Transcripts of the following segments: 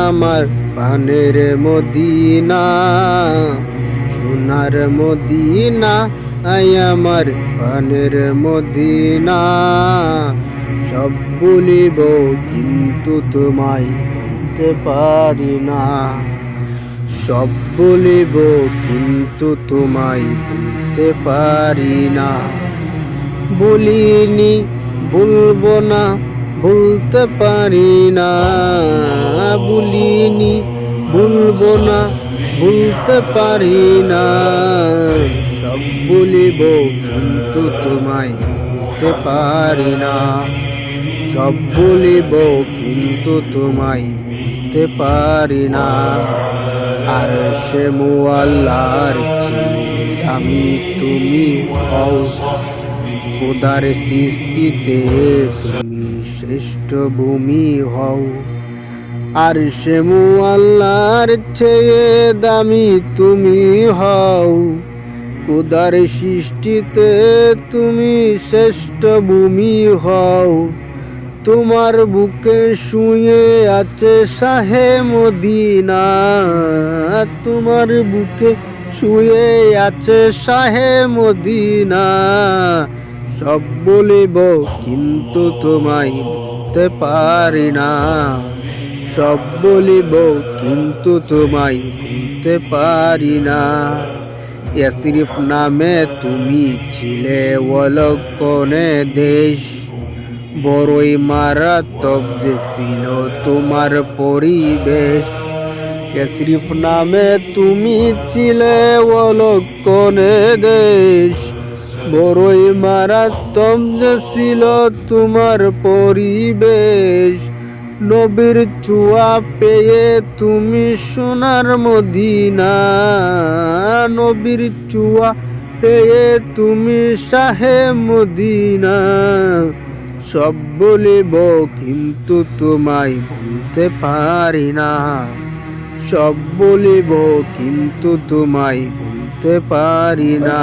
আমার প্রাণের মদিনা, সোনার মদিনা, আমার প্রাণের মদিনা। সব বলিব কিন্তু তোমায় বলতে পারি না। সব বলিব কিন্তু তোমায় বলতে পারি না। বলিনি, বলবো না, বলতে পারি না। বলিনি, বলবো না, বলতে পারি না। সব বলিব কিন্তু তোমায় বলতে পারি না। সব বলিব কিন্তু তোমায় বলতে পারি না। আর সে মুআল্লার আমি তুমি হও, খোদার সৃষ্টিতে তুমি শ্রেষ্ঠ ভূমি হও। আর সে মুআল্লার চেয়ে দামি তুমি হও, খোদার সৃষ্টিতে তুমি শ্রেষ্ঠ ভূমি হও। তোমার বুকে শুয়ে আছে শাহে মদিনা, তোমার বুকে শুয়ে আছে শাহে মদিনা। সব বলিব কিন্তু তোমায় বলতে পারি না। সব বলিব কিন্তু তোমায় বলতে পারি না। ইয়াসরিফ নামে তুমি ছিলে অলক্ষণে দেশ, বড়ই মারাত্মক যে ছিল তোমার পরিবেশ। ইয়াসরিফ নামে তুমি ছিলে অলক্ষণে দেশ, বড়ই মারাত্মক যে ছিল তোমার পরিবেশ। নবীর ছোঁয়া পেয়ে তুমি সোনার মদিনা, নবীর ছোঁয়া পেয়ে তুমি শাহে মদিনা। সব বলিব কিন্তু তোমায় বলতে পারি না। সব বলিব কিন্তু তোমায় বলতে পারি না।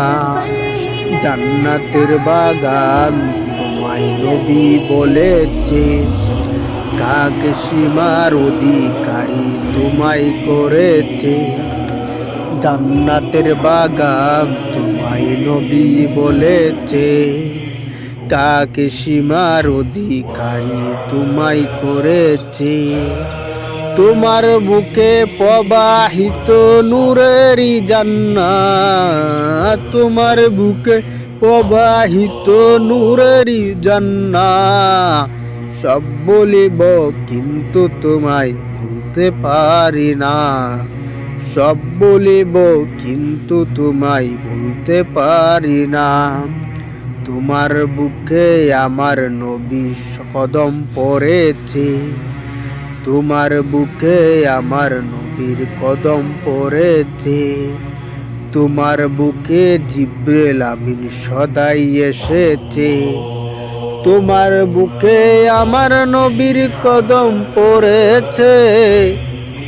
জান্নাতের বাগান তোমায় নবী বলেছে, কাকে সীমার অধিকারী তোমায় করেছে। জান্নাতের বাগান তোমায় নবী বলেছে, কাকে সীমার অধিকারী তোমায় করেছে। তোমার বুকে প্রবাহিত নূরেরই জান্নাত, তোমার বুকে প্রবাহিত নূরেরই জান্নাত। সব বলিব কিন্তু তোমায় বলতে পারি না। সব বলিব কিন্তু তোমায় বলতে পারি না। তোমার বুকে আমার নবী কদম পড়েছে, তোমার বুকে আমার নবীর কদম পড়েছে। তোমার বুকে জিবরিল আমিন সদাই এসেছে, তোমার বুকে আমার নবীর কদম পড়েছে।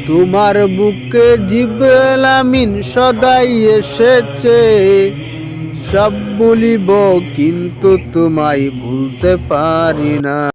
তোমার বুকে জিবরিল আমিন সদাই এসেছে। সব বলিব কিন্তু তোমায় ভুলতে পারি না।